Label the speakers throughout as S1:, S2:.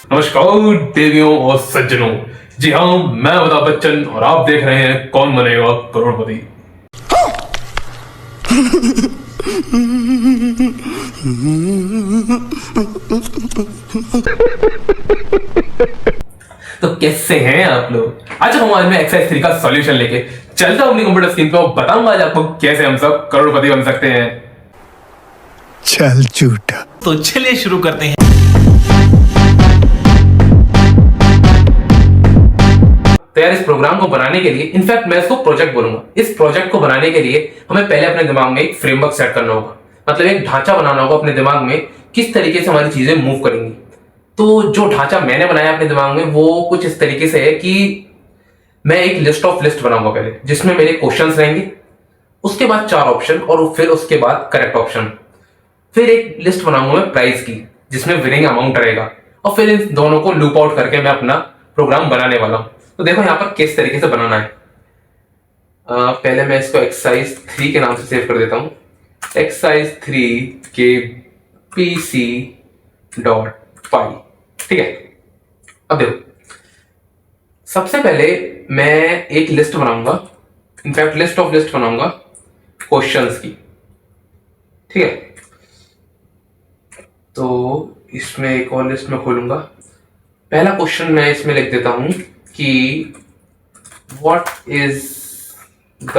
S1: नमस्कार देवियों और सज्जनों। जी हाँ, मैं अमिताभ बच्चन और आप देख रहे हैं कौन बनेगा करोड़पति। तो कैसे हैं आप लोग? आज हम आज में एक्सरसाइज 3 का सॉल्यूशन लेके चलता हूं अपनी कंप्यूटर स्क्रीन पे और बताऊंगा आज आपको कैसे हम सब करोड़पति बन सकते हैं।
S2: चल झूठा।
S3: तो चलिए शुरू करते हैं।
S1: तो यार, इस प्रोग्राम को बनाने के लिए, इनफैक्ट मैं इसको प्रोजेक्ट बोलूंगा, इस प्रोजेक्ट को बनाने के लिए हमें पहले अपने दिमाग में एक फ्रेमवर्क सेट करना होगा। मतलब एक ढांचा बनाना होगा अपने दिमाग में, किस तरीके से हमारी चीजें मूव करेंगी। तो जो ढांचा मैंने बनाया अपने दिमाग में वो कुछ इस तरीके से है कि मैं एक लिस्ट ऑफ लिस्ट बनाऊंगा पहले, जिसमें मेरे क्वेश्चंस रहेंगे, उसके बाद 4 ऑप्शन और फिर उसके बाद करेक्ट ऑप्शन। फिर एक लिस्ट बनाऊंगा मैं प्राइस की, जिसमें विनिंग अमाउंट रहेगा, और फिर इन दोनों को लूप आउट करके मैं अपना प्रोग्राम बनाने वाला हूं। तो देखो यहाँ पर किस तरीके से बनाना है। पहले मैं इसको एक्सरसाइज 3 के नाम से सेव कर देता हूं। एक्सरसाइज 3 के pc.py। ठीक है, अब देखो, सबसे पहले मैं एक लिस्ट बनाऊंगा, इनफैक्ट लिस्ट ऑफ लिस्ट बनाऊंगा क्वेश्चंस की। ठीक है, तो इसमें एक और लिस्ट में खोलूंगा। पहला क्वेश्चन मैं इसमें लिख देता हूं कि what is the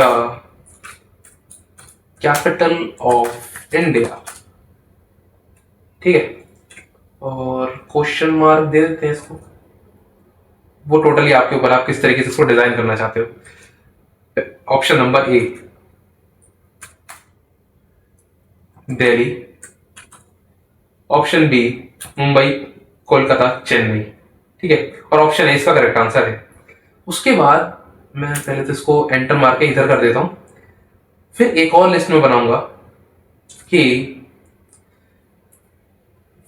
S1: capital of India. ठीक है, और क्वेश्चन मार्क दे देते हैं इसको। वो टोटली आपके ऊपर, आप किस तरीके से इसको डिजाइन करना चाहते हो। Option number A Delhi, option B Mumbai, Kolkata, Chennai. ठीक है, और ऑप्शन ए इसका करेक्ट आंसर है। उसके बाद मैं पहले तो इसको एंटर मार के इधर कर देता हूं। फिर एक और लिस्ट में बनाऊंगा कि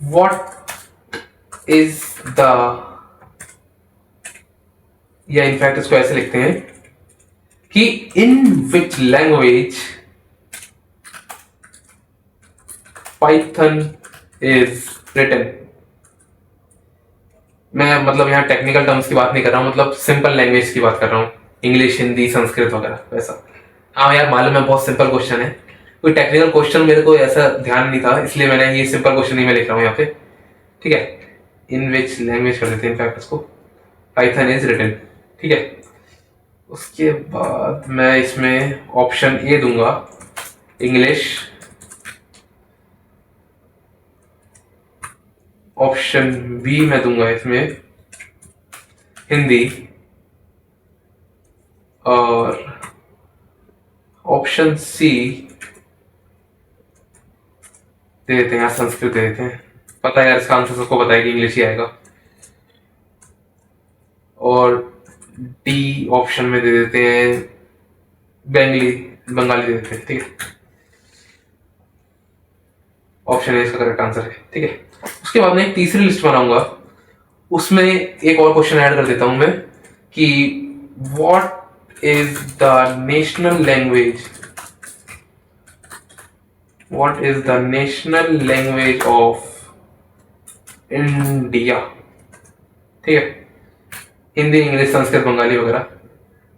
S1: व्हाट इज द, या इनफैक्ट इसको ऐसे लिखते हैं कि in which language Python is written. मैं मतलब यहाँ टेक्निकल टर्म्स की बात नहीं कर रहा हूँ, मतलब सिंपल लैंग्वेज की बात कर रहा हूँ, इंग्लिश, हिंदी, संस्कृत वगैरह वैसा। हाँ यार, मालूम है बहुत सिंपल क्वेश्चन है, कोई टेक्निकल क्वेश्चन मेरे को ऐसा ध्यान नहीं था, इसलिए मैंने ये सिंपल क्वेश्चन ही मैं लिख रहा हूँ यहाँ पे। ठीक है, इन विच लैंग्वेज कर देते हैं इनफैक्ट इसको, पाइथन इज रिटन। ठीक है, उसके बाद मैं इसमें ऑप्शन ए दूंगा इंग्लिश, ऑप्शन बी मैं दूंगा इसमें हिंदी, और ऑप्शन सी दे देते हैं, संस्कृत दे देते हैं। पता है यार, इसका आंसर सबको पता है कि इंग्लिश ही आएगा। और डी ऑप्शन में दे देते हैं बंगाली दे देते हैं। ठीक है, ऑप्शन ए इसका करेक्ट आंसर है। ठीक है, उसके बाद मैं एक तीसरी लिस्ट बनाऊंगा, उसमें एक और क्वेश्चन ऐड कर देता हूं मैं कि what is the national language, what is the national language of India. ठीक है, हिंदी, इंग्लिश, संस्कृत, बंगाली वगैरह।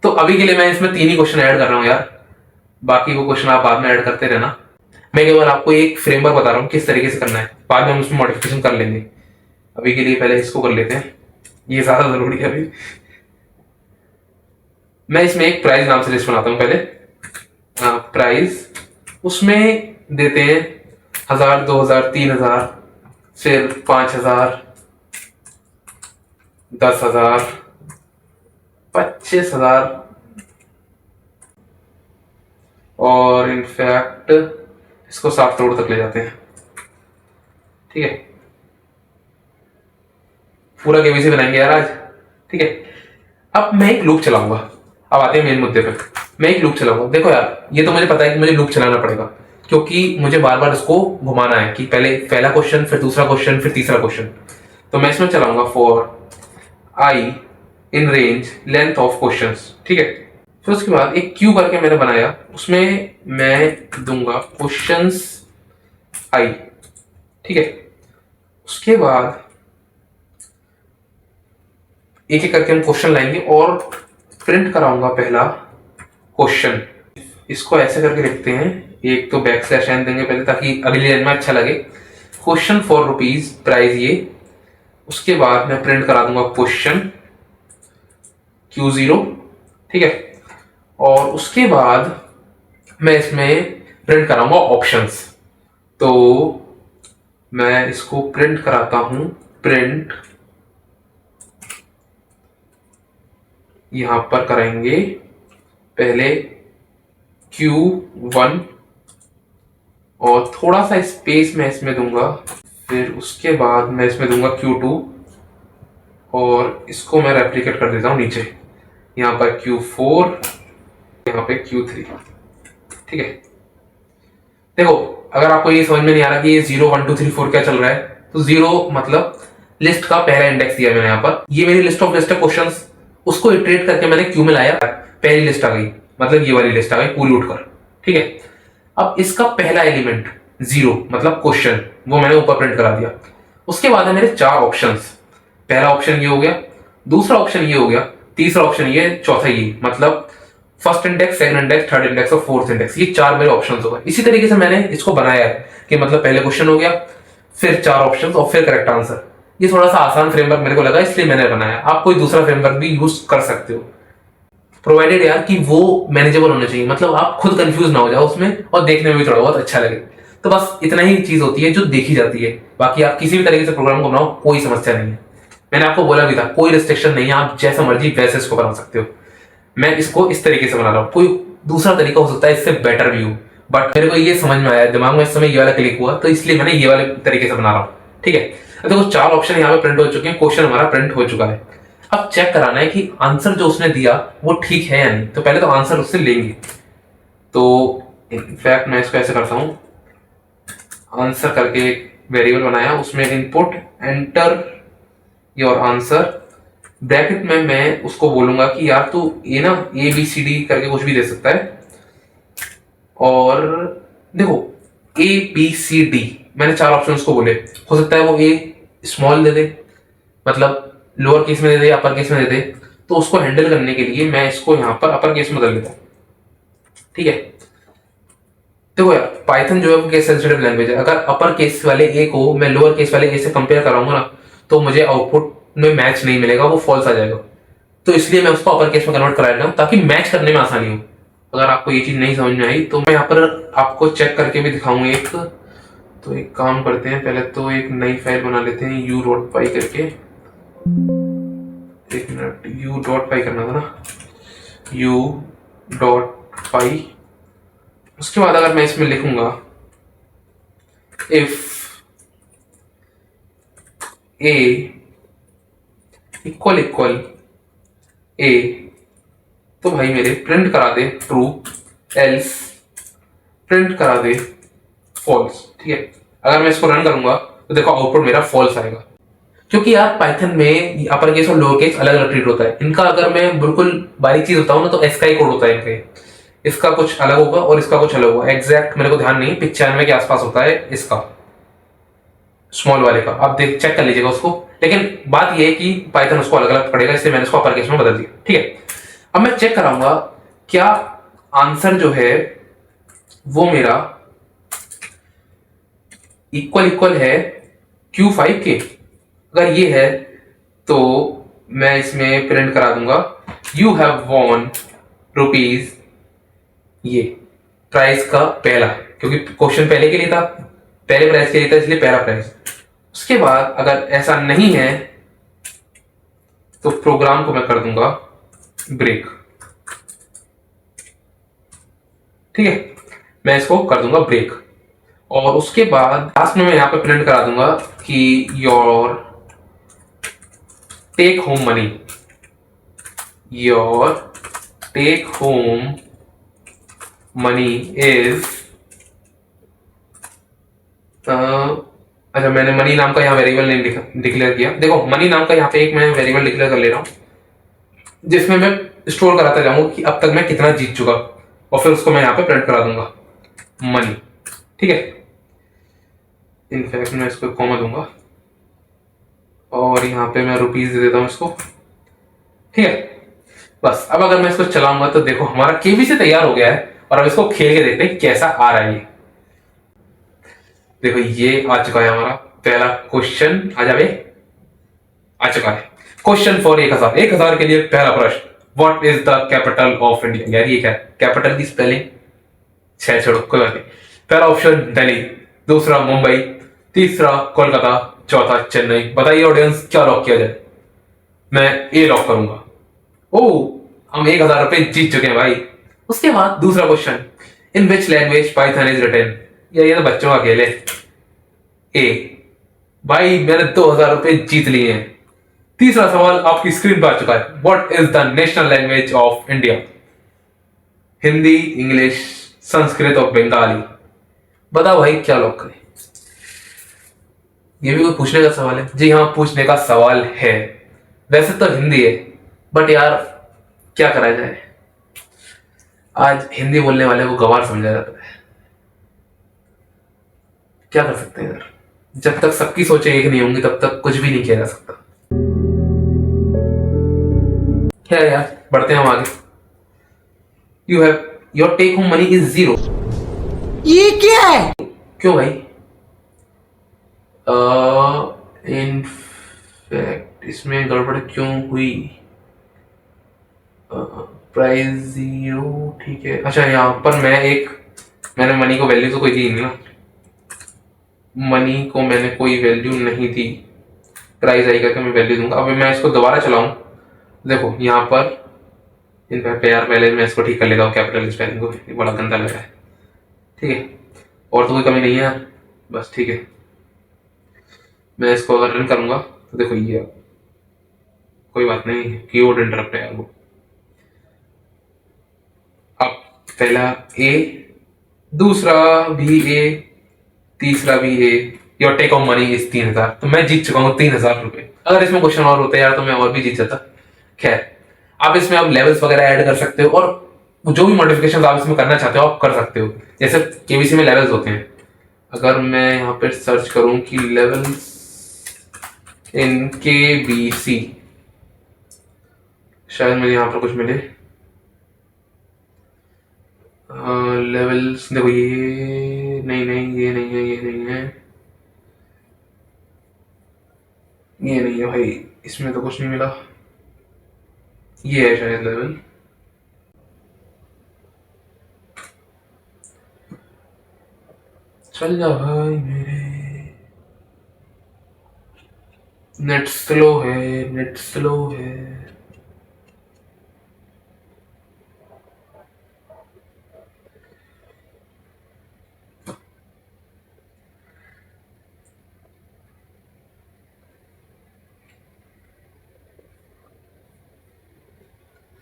S1: तो अभी के लिए मैं इसमें 3 ही क्वेश्चन ऐड कर रहा हूं यार, बाकी वो क्वेश्चन आप बाद में ऐड करते रहना। मैं केवल आपको एक फ्रेमवर्क बता रहा हूँ किस तरीके से करना है, बाद में हम उसमें मॉडिफिकेशन कर लेंगे। अभी के लिए पहले इसको कर लेते हैं, ये ज्यादा जरूरी है अभी। मैं इसमें एक प्राइस नाम से लिस्ट बनाता हूं पहले। प्राइस, उसमें देते हैं 1000, 2000, 3000, फिर 5000, 10,000, 25,000, और इनफैक्ट इसको 7 करोड़ तक ले जाते हैं। ठीक है, पूरा केबीसी बनाएंगे यार आज। ठीक है, अब मैं एक लूप चलाऊंगा। अब आते हैं मेन मुद्दे पे। मैं एक लूप चलाऊंगा। देखो यार, ये तो मुझे पता है कि मुझे लूप चलाना पड़ेगा, क्योंकि मुझे बार बार इसको घुमाना है कि पहले पहला क्वेश्चन, फिर दूसरा क्वेश्चन, फिर तीसरा क्वेश्चन। तो मैं इसमें चलाऊंगा for I in range length of questions. ठीक है, फिर उसके बाद एक क्यू करके मैंने बनाया, उसमें मैं दूंगा क्वेश्चंस आई। ठीक है, उसके बाद एक एक करके हम क्वेश्चन लाएंगे और प्रिंट कराऊंगा पहला क्वेश्चन। इसको ऐसे करके लिखते हैं, एक तो बैक स्लैश एन देंगे पहले ताकि अगली लाइन में अच्छा लगे। क्वेश्चन फॉर रुपीज प्राइस ये, उसके बाद मैं प्रिंट करा दूंगा क्वेश्चन Q0, ठीक है। और उसके बाद मैं इसमें प्रिंट कराऊंगा ऑप्शंस। तो मैं इसको प्रिंट कराता हूं, प्रिंट यहां पर कराएंगे पहले Q1 और थोड़ा सा स्पेस मैं इसमें दूंगा, फिर उसके बाद मैं इसमें दूंगा Q2 और इसको मैं रेप्लिकेट कर देता हूं नीचे, यहां पर Q4, यहां पे Q3, ठीक है। देखो अगर आपको ये समझ में नहीं आ रहा कि ये 0 1 2 3 4 क्या चल रहा है, तो 0 मतलब लिस्ट का पहला इंडेक्स दिया मैंने यहाँ पर, ये मेरी लिस्ट ऑफ लिस्ट है क्वेश्चंस, उसको इटरेट करके मैंने क्यू में लाया, पहली लिस्ट आ गई, मतलब ये वाली लिस्ट आ गई पूरी उठकर, ठीक है। अब इसका पहला एलिमेंट 0 मतलब क्वेश्चन, वो मैंने ऊपर प्रिंट करा दिया। उसके बाद है मेरे 4 ऑप्शंस, पहला ऑप्शन ये हो गया, दूसरा ऑप्शन ये हो गया, तीसरा ऑप्शन ये, चौथा ये, मतलब first index, second index, third index और फोर्थ इंडेक्स, ये 4 मेरे ऑप्शंस हो गए। इसी तरीके से मैंने इसको बनाया है कि मतलब पहले क्वेश्चन हो गया, फिर 4 ऑप्शंस और फिर करेक्ट आंसर। ये थोड़ा सा आसान फ्रेमवर्क मेरे को लगा इसलिए मैंने बनाया, आप कोई दूसरा फ्रेमवर्क भी यूज कर सकते हो, प्रोवाइडेड यार कि वो मैनेजेबल होना चाहिए, मतलब आप खुद कंफ्यूज ना हो जाओ उसमें और देखने में भी थोड़ा बहुत अच्छा लगे। तो बस इतना ही चीज होती है जो देखी जाती है, बाकी आप किसी भी तरीके से प्रोग्राम को बनाओ कोई समस्या नहीं है। मैंने आपको बोला भी था कोई रिस्ट्रिक्शन नहीं है, आप जैसा मर्जी वैसे इसको बना सकते हो। मैं इसको इस तरीके से बना रहा हूँ, कोई दूसरा तरीका हो सकता है इससे बेटर भी हो, बट मेरे को ये समझ में आया, दिमाग में इस समय ये वाला क्लिक हुआ, तो इसलिए मैंने ये वाले तरीके से बना रहा हूँ, ठीक है। देखो 4 ऑप्शन यहाँ पे प्रिंट हो चुके हैं, क्वेश्चन हमारा प्रिंट हो चुका है। अब चेक कराना है कि आंसर जो उसने दिया वो ठीक है या नहीं, तो पहले तो आंसर उससे लेंगे। तो इनफैक्ट मैं इसको ऐसे करता हूँ, आंसर करके एक वेरिएबल बनाया, उसमें input enter your answer, bracket में मैं उसको बोलूंगा कि यार तू ये ना ABCD करके कुछ भी दे सकता है। और देखो ABCD मैंने 4 ऑप्शन उसको बोले, हो सकता है वो A स्मॉल दे दे, मतलब लोअर केस में दे दे, अपर केस में दे दे, तो उसको हैंडल करने के लिए मैं इसको यहाँ पर अपर केस में बदल देता हूँ, ठीक है। देखो यार पाइथन जो है वो केस सेंसिटिव लैंग्वेज है, अगर अपर केस वाले ए को मैं लोअर केस वाले ए से कंपेयर कराऊंगा ना, तो मुझे आउटपुट में मैच नहीं मिलेगा, वो फॉल्स आ जाएगा। तो इसलिए मैं उसको अपर केस में कन्वर्ट करा देता हूँ ताकि मैच करने में आसानी हो। अगर आपको ये चीज नहीं समझ में आई तो मैं यहाँ पर आपको चेक करके भी दिखाऊंगा एक, तो एक काम करते हैं, पहले तो एक नई फाइल बना लेते हैं u.py करके, एक मिनट, u.py करना था ना, u.py। उसके बाद अगर मैं इसमें लिखूंगा if a equal equal a, तो भाई मेरे प्रिंट करा दे ट्रू, एल्स प्रिंट करा दे फॉल्स, ठीक है। अगर मैं इसको रन करूंगा तो देखो आउटपुट मेरा फॉल्स आएगा, क्योंकि यार पाइथन में अपर केस और लोअर केस अलग अलग ट्रीट होता है इनका। अगर मैं बिल्कुल बारीक चीज बताऊं ना तो एस्काई कोड होता है इनके, इसका कुछ अलग होगा और इसका कुछ अलग होगा, एग्जैक्ट मेरे को ध्यान नहीं, 95 के आसपास होता है इसका स्मॉल वाले का, आप देख चेक कर लीजिएगा उसको। लेकिन बात यह है कि पाइथन उसको अलग अलग पड़ेगा, इसलिए मैंने इसको अपर केस में बदल दिया, ठीक है। अब मैं चेक कराऊंगा क्या आंसर जो है वो मेरा इक्वल इक्वल है Q5 के। अगर ये है तो मैं इसमें प्रिंट करा दूंगा यू हैव वॉन रुपीज, ये प्राइस का पहला, क्योंकि क्वेश्चन पहले के लिए था, पहले प्राइस के लिए था, इसलिए पहला प्राइस। उसके बाद अगर ऐसा नहीं है तो प्रोग्राम को मैं कर दूंगा ब्रेक, ठीक है, मैं इसको कर दूंगा ब्रेक। और उसके बाद लास्ट में मैं यहां पे प्रिंट करा दूंगा कि your take home money, your take home money is, अच्छा मैंने मनी नाम का यहाँ वेरिएबल नहीं डिक्लेयर किया। देखो मनी नाम का यहाँ पे एक मैं वेरिएबल डिक्लेयर कर ले रहा हूं जिसमें मैं स्टोर कराता जाऊंगा कि अब तक मैं कितना जीत चुका, और फिर उसको मैं यहाँ पे प्रिंट करा दूंगा मनी, ठीक है। इनफैक्ट मैं इसको कॉमा दूंगा और यहाँ पे मैं रुपीज दे देता हूँ इसको, ठीक है। बस अब अगर मैं इसको चलाऊंगा तो देखो हमारा केबीसी तैयार हो गया है, और अब इसको खेल के देखते हैं कैसा आ रहा है ये। देखो ये आ चुका है हमारा पहला क्वेश्चन। आ जावे, आ चुका है। क्वेश्चन फॉर 1000, 1000 के लिए पहला प्रश्न, what is the capital of India. यार ये क्या कैपिटल की स्पेलिंग, छह छोड़ो कोई बात नहीं। पहला ऑप्शन दिल्ली, दूसरा मुंबई, तीसरा कोलकाता, चौथा चेन्नई। बताइए ऑडियंस क्या लॉक किया जाए। मैं ए लॉक करूंगा। ओ, हम 1000 रुपए जीत चुके हैं भाई। उसके बाद दूसरा question, in which language Python is written. यार ये तो बच्चों का खेल है। ए, भाई मैंने 2000 रुपए जीत लिए हैं। तीसरा सवाल आपकी स्क्रीन पर आ चुका है, what is the national language of India. Hindi, English, Sanskrit और बंगाली। बताओ भाई क्या लॉक करें। ये भी कोई पूछने का सवाल है? जी हाँ, पूछने का सवाल है। वैसे तो हिंदी है, बट यार क्या करा जाए, आज हिंदी बोलने वाले को गंवार समझा जाता है। क्या कर सकते हैं यार, जब तक सबकी सोचें एक नहीं होंगी तब तक कुछ भी नहीं किया जा सकता। क्या यार, बढ़ते हैं हम आगे। You have your take home money is 0।
S3: ये क्या है?
S1: क्यों भाई? इनफैक्ट इसमें गड़बड़ क्यों हुई? प्राइस 0, ठीक है। अच्छा यहाँ पर मैंने मनी को वैल्यू तो कोई दी नहीं ना, मनी को मैंने कोई वैल्यू नहीं दी। प्राइस आई करके मैं वैल्यू दूंगा। अब मैं इसको दोबारा चलाऊं, देखो यहाँ पर इनफैक्ट यार पहले मैं इसको ठीक कर लेता हूँ, कैपिटल स्पेलिंग को, ये बड़ा गंदा लग रहा है। ठीक है, और तो कोई कमी नहीं है यार, बस ठीक है। मैं इसको अगर रन करूंगा तो देखो ये, कोई बात नहीं, कीबोर्ड इंटरप्ट है यार वो। अब पहला ए, दूसरा भी ए, तीसरा भी A. Your take home money is 3000। तो मैं जीत चुका हूँ 3000 रुपए। अगर इसमें क्वेश्चन और होते यार तो मैं और भी जीत जाता। खैर, आप इसमें आप लेवल्स वगैरह ऐड कर सकते हो, और जो भी मॉडिफिकेशन आप इसमें करना चाहते हो आप कर सकते हो। जैसे केबीसी में लेवल्स होते हैं, अगर मैं यहाँ पे सर्च करूं कि लेवल्स इन केबीसी, शायद मुझे यहाँ पर कुछ मिले। लेवल्स देखो, ये नहीं नहीं, ये नहीं है, ये नहीं है, ये नहीं है भाई, इसमें तो कुछ नहीं मिला। ये है शायद लेवल। चल जा भाई मेरे, नेट स्लो है, नेट स्लो है।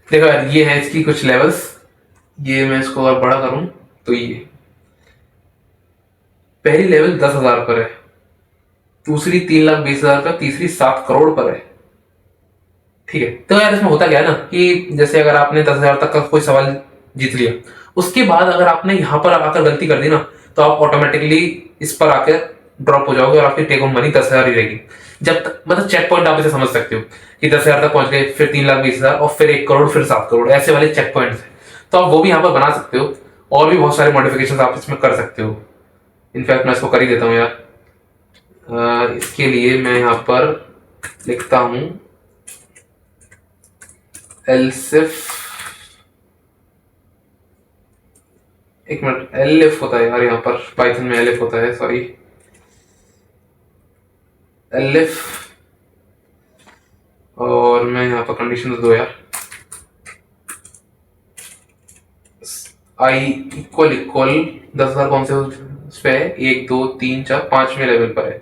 S1: देखो यार ये है इसकी कुछ लेवल्स। ये मैं इसको अगर बड़ा करूं तो ये पहली लेवल 10,000 पर है, दूसरी 3,20,000 पर, तीसरी 7 करोड़ पर है। ठीक है, तो यार इसमें होता क्या है ना कि जैसे अगर आपने 10,000 तक का कोई सवाल जीत लिया, उसके बाद अगर आपने यहाँ पर आकर गलती कर दी ना, तो आप ऑटोमेटिकली इस पर आकर ड्रॉप हो जाओगे और आपकी टेक होम मनी 10,000 ही रहेगी। जब तक मतलब चेक पॉइंट आप इसे समझ सकते हो कि 10,000 तक पहुंच गए, फिर 3,20,000 और फिर 1 करोड़, फिर 7 करोड़, ऐसे वाले चेक पॉइंट है। तो आप वो भी यहाँ पर बना सकते हो, और भी बहुत सारे मॉडिफिकेशन आप इसमें कर सकते हो। इनफैक्ट मैं इसको कर ही देता हूँ यार। इसके लिए मैं यहाँ पर लिखता हूँ एलसिफ, एक मिनट, एलिफ होता है यार यहाँ पर, पाइथन में एलिफ होता है, सॉरी, एलिफ। और मैं यहाँ पर कंडीशन दो यार, आई इक्वल इक्वल 10,000 कौन से उस पे है, 1 2 3 4 5वें लेवल पर है।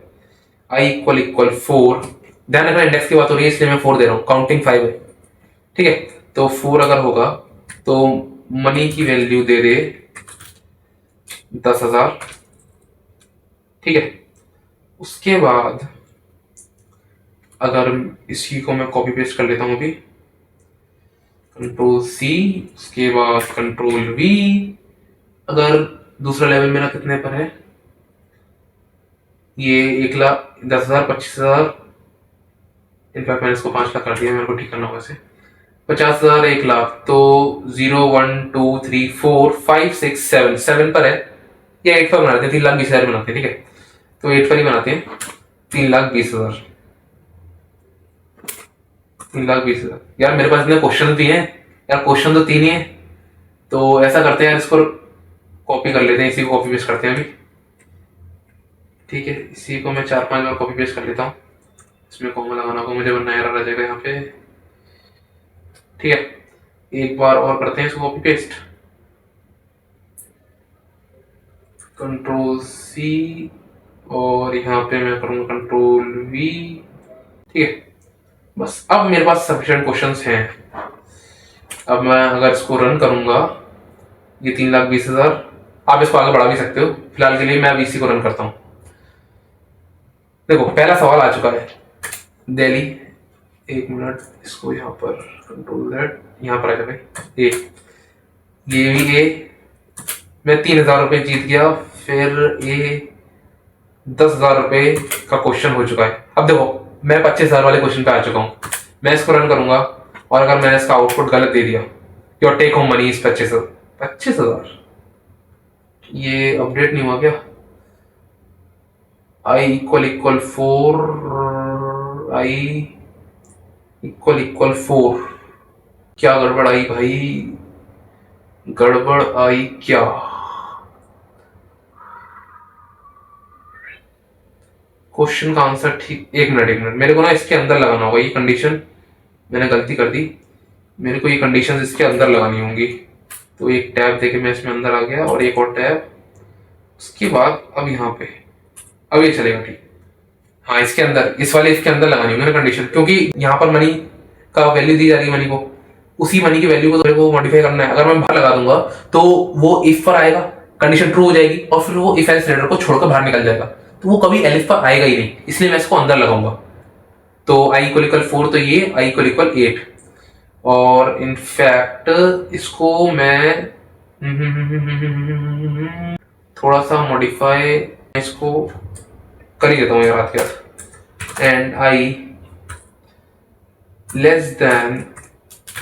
S1: आई इक्वल इक्वल 4, ध्यान रखना इंडेक्स की बात हो रही है इसलिए मैं 4 दे रहा हूँ, काउंटिंग 5 है। ठीक है, तो 4 अगर होगा तो मनी की वैल्यू दे दे 10,000। ठीक है, उसके बाद अगर इसी को मैं कॉपी पेस्ट कर लेता हूं अभी, कंट्रोल सी, उसके बाद कंट्रोल वी। अगर दूसरा लेवल मेरा कितने पर है, ये 1,10,000, 25,000, इनफैक्ट मैंने इसको 5 लाख कर दिया, मेरे को ठीक करना होगा इसे। 50,000 1 लाख, तो 0 1 2 3 4 5 6 7 7 पर है, या 8 पर बनाते हैं, 3,20,000 बनाते हैं, ठीक है। तो 8 पर ही बनाते हैं, 3,20,000, 3,20,000। यार मेरे पास इतने क्वेश्चन भी हैं यार, क्वेश्चन तो 3 ही है। तो ऐसा करते हैं यार, इसको कॉपी कर लेते हैं, इसी को कॉपी पेस्ट करते हैं अभी, ठीक है। इसी को मैं 4-5 बार कॉपी पेस्ट कर लेता हूँ, इसमें कॉमा लगाना होगा मुझे, वरना एरर आ जाएगा यहाँ पे, ठीक है। एक बार और करते हैं इसको कॉपी पेस्ट, कंट्रोल सी, और यहाँ पे मैं करूँगा कंट्रोल वी, ठीक है। बस अब मेरे पास सफिशिएंट क्वेश्चंस हैं। अब मैं अगर इसको रन करूंगा, ये 3,20,000, आप इसको आगे बढ़ा भी सकते हो, फिलहाल के लिए मैं अब इसी को रन करता हूं। देखो पहला सवाल आ चुका है, दिल्ली, 1 मिनट, इसको यहाँ पर कंट्रोल दैट, यहाँ पर आ जाए ए, ये भी ए, मैं 3,000 रुपये जीत गया, फिर ए 10,000 रुपये का क्वेश्चन हो चुका है। अब देखो मैं 25,000 वाले क्वेश्चन पे आ चुका हूँ, मैं इसको रन करूंगा, और अगर मैंने इसका आउटपुट गलत दे दिया, your take home money is 25,000, ये अपडेट नहीं हुआ क्या? I = 4, I = 4, क्या गड़बड़ आई भाई, गड़बड़ आई क्या? क्वेश्चन का आंसर ठीक, एक मिनट, मेरे को ना इसके अंदर लगाना होगा, ये कंडीशन मैंने गलती कर दी, मेरे को ये कंडीशंस इसके अंदर लगानी होंगी। तो एक टैब देके मैं इसमें अंदर आ गया, और एक और टैब, उसके बाद अब यहाँ पे, अब ये चलेगा ठीक। हाँ इसके अंदर, इसके अंदर लगानी होगी ना कंडीशन, क्योंकि यहाँ पर मनी का वैल्यू दी जा रही है, मनी को, उसी मनी की वैल्यू को मेरे को मॉडिफाई करना है। अगर मैं बाहर लगा दूंगा तो वो इफ पर आएगा, कंडीशन ट्रू हो जाएगी, और फिर वो इफ एल्स लेटर को छोड़कर बाहर निकल जाएगा, तो वो कभी एलिफ पर आएगा ही नहीं, इसलिए मैं इसको अंदर लगाऊंगा। तो I = 4, तो ये I = 8, और इनफैक्ट इसको मैं थोड़ा सा मॉडिफाई इसको कर ही देता हूँ यार हाथ के साथ, एंड I <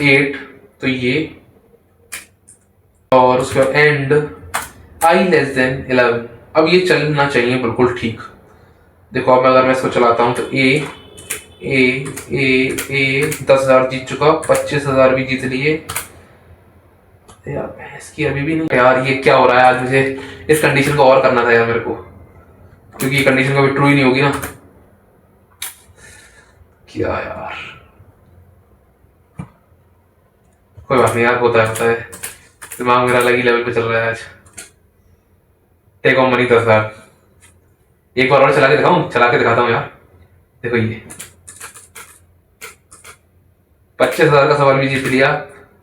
S1: 8, तो ये, और उसके बाद एंड I < 11। अब ये चलना चाहिए बिल्कुल ठीक। देखो अब अगर मैं इसको चलाता हूँ, तो ए 10,000 जीत चुका, 25,000 भी जीत लिए यार, इसकी अभी भी नहीं यार, ये क्या हो रहा है आज, मुझे इस कंडीशन को और करना था यार मेरे को, क्योंकि ये कंडीशन कभी ट्रू ही नहीं होगी ना, क्या यार, कोई बात नहीं यार, होता है, दिमाग मेरा अलग ही लेवल पे चल रहा है आज। टेक होम मनी 10,000, एक बार और चला के दिखाता हूँ यार। देखो ये 25,000 का सवाल भी जीत लिया,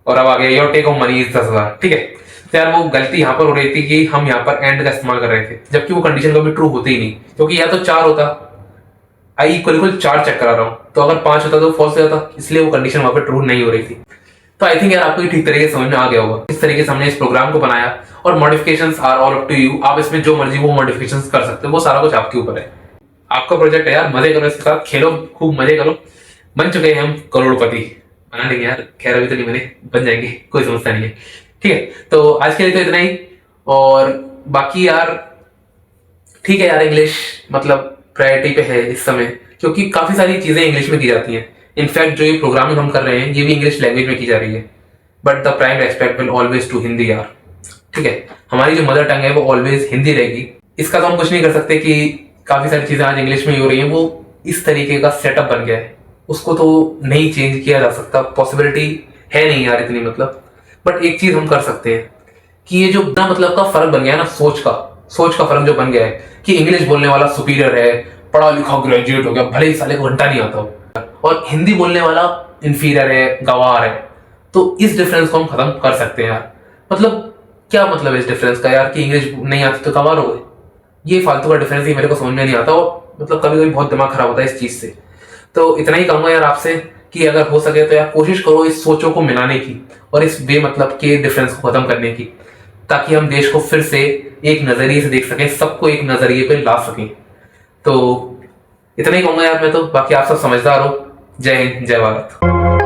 S1: और अब आ गया your take home money is 10,000, ठीक है। तो यार वो गलती यहाँ पर हो रही थी कि हम यहाँ पर एंड का इस्तेमाल कर रहे थे, जबकि वो कंडीशन कभी ट्रू होती ही नहीं, क्योंकि या तो 4 होता, I = 4 चेक करा रहा हूँ, तो अगर 5 होता तो फॉल्स हो जाता, इसलिए वो कंडीशन वहां पर ट्रू नहीं हो रही थी। तो आई थिंक यार आपको ठीक तरीके से समझ में आ गया होगा इस तरीके से हमने इस प्रोग्राम को बनाया, और modifications are all up to you, आप इसमें जो मर्जी वो मॉडिफिकेशंस कर सकते हो, वो सारा कुछ आपके ऊपर है, आपका प्रोजेक्ट है यार, मजे करो इसके साथ, खेलो खूब मजे करो। बन चुके हैं हम करोड़पति, बना लेंगे यार, खैर अभी तो नहीं बने, बन जाएंगे, कोई समस्या नहीं है, ठीक है। तो आज के लिए तो इतना ही, और बाकी यार ठीक है यार, इंग्लिश मतलब प्रायोरिटी पे है इस समय, क्योंकि काफी सारी चीजें इंग्लिश में की जाती हैं। इनफैक्ट जो ये प्रोग्रामिंग हम कर रहे हैं ये भी इंग्लिश लैंग्वेज में की जा रही है, but the prime respect will always to Hindi यार, ठीक है। हमारी जो मदर टंग है वो ऑलवेज हिंदी रहेगी, इसका तो हम कुछ नहीं कर सकते कि काफी सारी चीजें आज इंग्लिश में ही हो रही है, वो इस तरीके का सेटअप बन गया है, उसको तो नहीं चेंज किया जा सकता, पॉसिबिलिटी है नहीं यार इतनी, मतलब। बट एक चीज हम कर सकते हैं कि ये जो ना मतलब का फर्क बन गया है ना, सोच का फर्क जो बन गया है कि इंग्लिश बोलने वाला सुपीरियर है, पढ़ा लिखा ग्रेजुएट हो गया, भले ही साले को घंटा नहीं आता हो, और हिंदी बोलने वाला इंफीरियर है, गवार है। तो इस डिफरेंस को हम खत्म कर सकते हैं यार। मतलब क्या मतलब है इस डिफरेंस का यार, कि इंग्लिश नहीं आती तो गवार हो गए, ये फालतू का डिफरेंस ही मेरे को समझ में नहीं आता, और मतलब कभी कभी बहुत दिमाग खराब होता है इस चीज से। तो इतना ही कहूंगा यार आपसे कि अगर हो सके तो यार कोशिश करो इस सोचों को मिलाने की, और इस बेमतलब के डिफरेंस को खत्म करने की, ताकि हम देश को फिर से एक नजरिए से देख सकें, सबको एक नजरिए पे ला सकें। तो इतना ही कहूंगा यार मैं तो, बाकी आप सब समझदार हो। जय हिंद, जय भारत।